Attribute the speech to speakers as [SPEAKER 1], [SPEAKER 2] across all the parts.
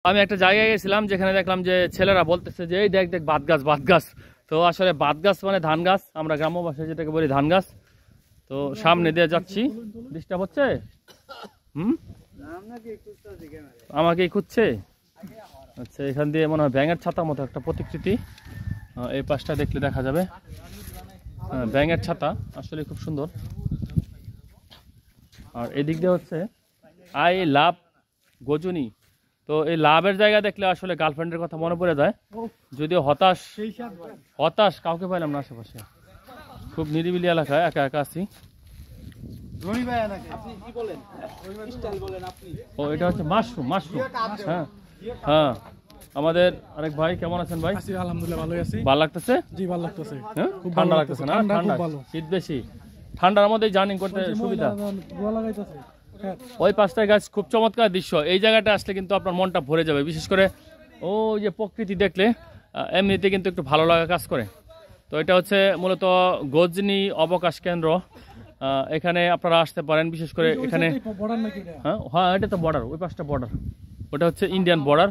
[SPEAKER 1] আমি একটা জায়গায় গেছিলাম যেখানে দেখলাম যে ছেলেরা বলতেছে যে এই দেখ দেখ বাত গাছ বাত গাছ। তো আসলে বাত গাছ মানে ধান গাছ, আমরা গ্রাম্য ভাষায় যেটাকে বলি ধান গাছ। তো সামনে দিয়ে যাচ্ছি, ডিস্টার্ব হচ্ছে। আমাকেই খুঁজছে। আচ্ছা, এখান দিয়ে মনে হয় ব্যাঙের ছাতার মতো একটা প্রতিকৃতি, এই পাশটা দেখলে দেখা যাবে। ব্যাঙের ছাতা আসলে খুব সুন্দর। আর এদিক দিয়ে হচ্ছে আই লাভ গজনী। তো এই লাভের জায়গা দেখলে আসলে গার্লফ্রেন্ডের কথা মনে পড়ে যায়। যদিও হতাশ কাউকে পাইলাম না আশেপাশে, খুব নিরিবিলি এলাকায় একা একা আছি। ও এটা হচ্ছে মাশরুম। হ্যাঁ হ্যাঁ, আমাদের আরেক ভাই, কেমন আছেন ভাই?
[SPEAKER 2] আলহামদুলিল্লাহ ভালো আছি।
[SPEAKER 1] ভালো লাগতেছে?
[SPEAKER 2] জি ভালো লাগতেছে।
[SPEAKER 1] হ্যাঁ, খুব ঠান্ডা লাগতেছে না? ঠান্ডা, শীত বেশি, ঠান্ডার মধ্যে জার্নি করতে সুবিধা। ওই পাঁচটা গাছ খুব চমৎকার দৃশ্য। এই জায়গাটা আসলে কিন্তু আপনার মনটা ভরে যাবে, বিশেষ করে ও যে প্রকৃতি দেখলে এমনিতে কিন্তু একটু ভালো লাগা কাজ করে। তো এটা হচ্ছে মূলত গজনী অবকাশ কেন্দ্র। এখানে আপনারা আসতে পারেন, বিশেষ করে এখানে। হ্যাঁ, এটা তো বর্ডার, ওই পাশটা বর্ডার, ওটা হচ্ছে ইন্ডিয়ান বর্ডার।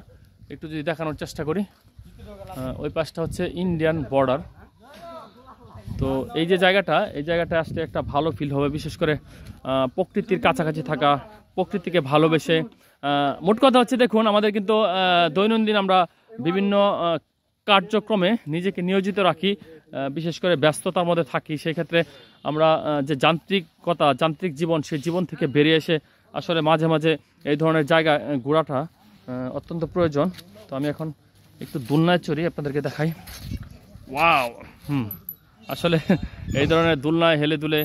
[SPEAKER 1] একটু যদি দেখানোর চেষ্টা করি, ওই পাশটা হচ্ছে ইন্ডিয়ান বর্ডার। তো এই যে জায়গাটা, এই জায়গাটা আসলে একটা ভালো ফিল হবে, বিশেষ করে প্রকৃতির কাছাকাছি থাকা, প্রকৃতিকে ভালোবেসে। মোট কথা হচ্ছে দেখুন, আমাদের কিন্তু দৈনন্দিন আমরা বিভিন্ন কার্যক্রমে নিজেকে নিয়োজিত রাখি, বিশেষ করে ব্যস্ততার মধ্যে থাকি। সেই ক্ষেত্রে আমরা যে যান্ত্রিক জীবন, সেই জীবন থেকে বেরিয়ে এসে আসলে মাঝে মাঝে এই ধরনের জায়গা ঘোরাটা অত্যন্ত প্রয়োজন। তো আমি এখন একটু দোলনায় চড়ি, আপনাদেরকে দেখাই। ওয়াও! আসলে এই ধরনের দোলনায় হেলে দুলে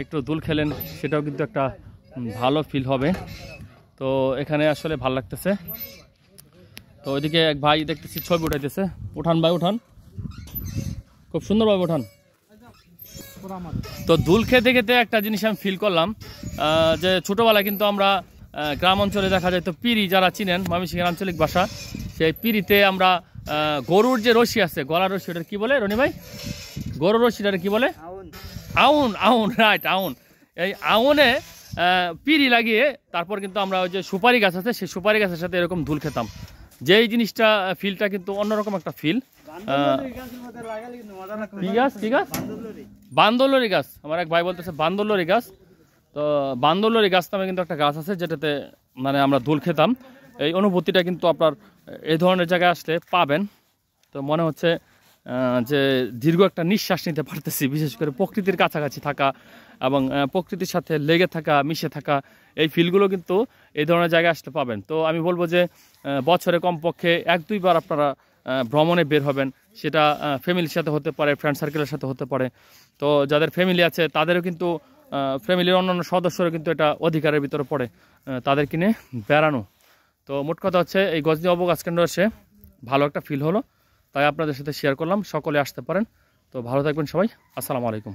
[SPEAKER 1] একটু দুল খেলেন, সেটাও কিন্তু একটা ভালো ফিল হবে। তো এখানে আসলে ভালো লাগতেছে। তো ওইদিকে এক ভাই দেখতেছি ছবি উঠাইতেছে। উঠান ভাই, উঠান, খুব সুন্দরভাবে উঠান। তো দুল খেতে খেতে একটা জিনিস আমি ফিল করলাম, যে ছোটোবেলায় কিন্তু আমরা গ্রাম অঞ্চলে দেখা যায়, তো পিড়ি যারা চিনেন, ময়মনসিংহের আঞ্চলিক ভাষা, সেই পিড়িতে আমরা গরুর যে রশি আছে, গলার রশি, ওটা কি বলে রনি ভাই? গরুর রশিটা কি বলে? আউন, রাইট, আউন। এই আউনে পিড়ি লাগিয়ে তারপর কিন্তু আমরা ওই যে সুপারি গাছ আছে, সেই সুপারি গাছের সাথে এরকম ধুল খেতাম। যেই জিনিসটা ফিলটা কিন্তু অন্যরকম একটা ফিল। কি গাছ? বান্দরলরি গাছ। আমার এক ভাই বলতেছে বান্দরলরি গাছ। তো বান্দরলরি গাছ নামে কিন্তু একটা গাছ আছে, যেটাতে মানে আমরা ধুল খেতাম। এই অনুভূতিটা কিন্তু আপনার এই ধরনের জায়গায় আসলে পাবেন। তো মনে হচ্ছে যে দীর্ঘ একটা নিঃশ্বাস নিতে পারতেছি, বিশেষ করে প্রকৃতির কাছাকাছি থাকা এবং প্রকৃতির সাথে লেগে থাকা, মিশে থাকা, এই ফিলগুলো কিন্তু এই ধরনের জায়গায় আসতে পাবেন। তো আমি বলবো যে বছরে কমপক্ষে 1-2 বার আপনারা ভ্রমণে বের হবেন। সেটা ফ্যামিলির সাথে হতে পারে, ফ্রেন্ড সার্কেলের সাথে হতে পারে। তো যাদের ফ্যামিলি আছে তাদেরও কিন্তু, ফ্যামিলির অন্যান্য সদস্যরা কিন্তু এটা অধিকারের ভিতরে পড়ে, তাদের কিনে বেড়ানো। তো মোট কথা হচ্ছে এই গজনী অবকাশ কেন্দ্র এসে ভালো একটা ফিল হলো, তাই আপনাদের সাথে শেয়ার করলাম। সকলে আসতে পারেন। তো ভালো থাকবেন সবাই। আসসালামু আলাইকুম।